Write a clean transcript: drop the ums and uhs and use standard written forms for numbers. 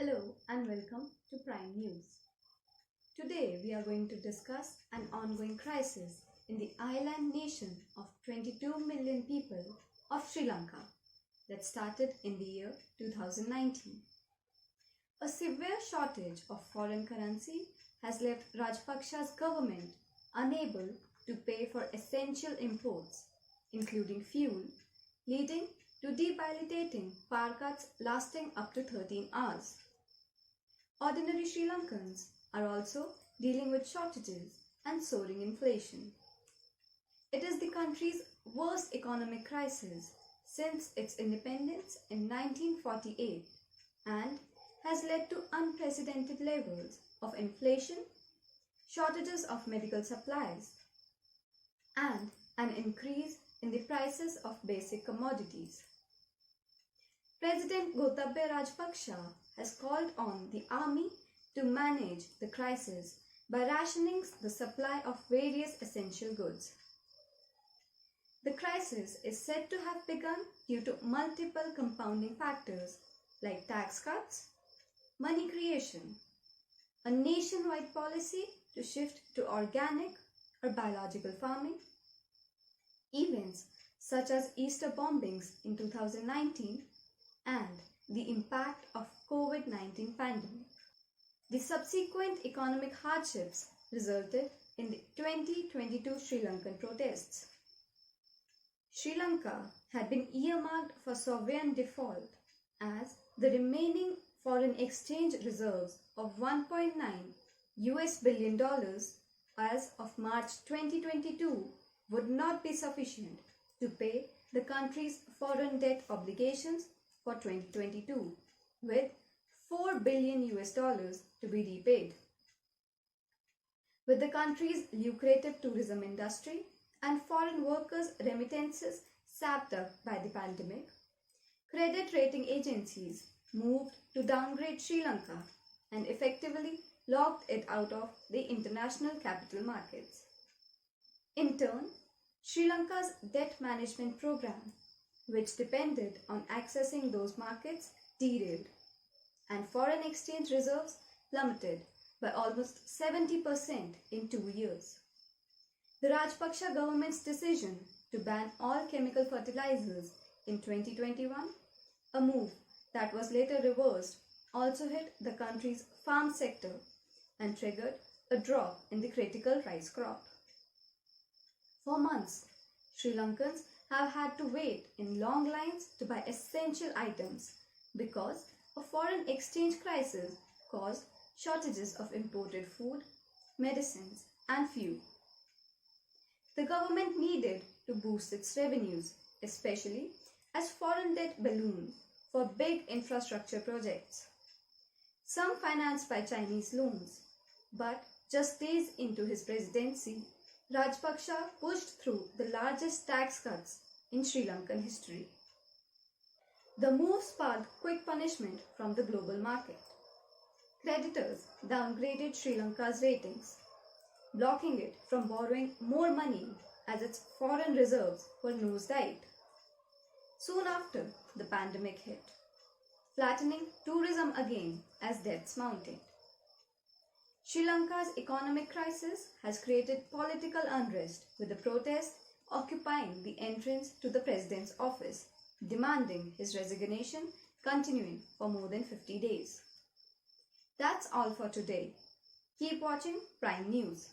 Hello and welcome to Prime News. Today we are going to discuss an ongoing crisis in the island nation of 22 million people of Sri Lanka that started in the year 2019. A severe shortage of foreign currency has left Rajapaksa's government unable to pay for essential imports, including fuel, leading to debilitating power cuts lasting up to 13 hours. Ordinary Sri Lankans are also dealing with shortages and soaring inflation. It is the country's worst economic crisis since its independence in 1948 and has led to unprecedented levels of inflation, shortages of medical supplies, and an increase in the prices of basic commodities. President Gotabaya Rajapaksa has called on the army to manage the crisis by rationing the supply of various essential goods. The crisis is said to have begun due to multiple compounding factors like tax cuts, money creation, a nationwide policy to shift to organic or biological farming, events such as Easter bombings in 2019, and the impact of COVID-19 pandemic. The subsequent economic hardships resulted in the 2022 Sri Lankan protests. Sri Lanka had been earmarked for sovereign default as the remaining foreign exchange reserves of $1.9 billion as of March 2022 would not be sufficient to pay the country's foreign debt obligations for 2022, with $4 billion to be repaid. With the country's lucrative tourism industry and foreign workers' remittances sapped up by the pandemic, credit rating agencies moved to downgrade Sri Lanka and effectively locked it out of the international capital markets. In turn, Sri Lanka's debt management program, which depended on accessing those markets, derailed, and foreign exchange reserves plummeted by almost 70% in 2 years. The Rajapaksa government's decision to ban all chemical fertilizers in 2021, a move that was later reversed, also hit the country's farm sector and triggered a drop in the critical rice crop. For months, Sri Lankans have had to wait in long lines to buy essential items because a foreign exchange crisis caused shortages of imported food, medicines, and fuel. The government needed to boost its revenues, especially as foreign debt ballooned for big infrastructure projects. Some financed by Chinese loans, but just days into his presidency, Rajapaksa pushed through the largest tax cuts in Sri Lankan history. The move sparked quick punishment from the global market. Creditors downgraded Sri Lanka's ratings, blocking it from borrowing more money as its foreign reserves were nosedived. Soon after, the pandemic hit, flattening tourism again as debts mounted. Sri Lanka's economic crisis has created political unrest, with the protests occupying the entrance to the president's office, demanding his resignation continuing for more than 50 days. That's all for today. Keep watching Prime News.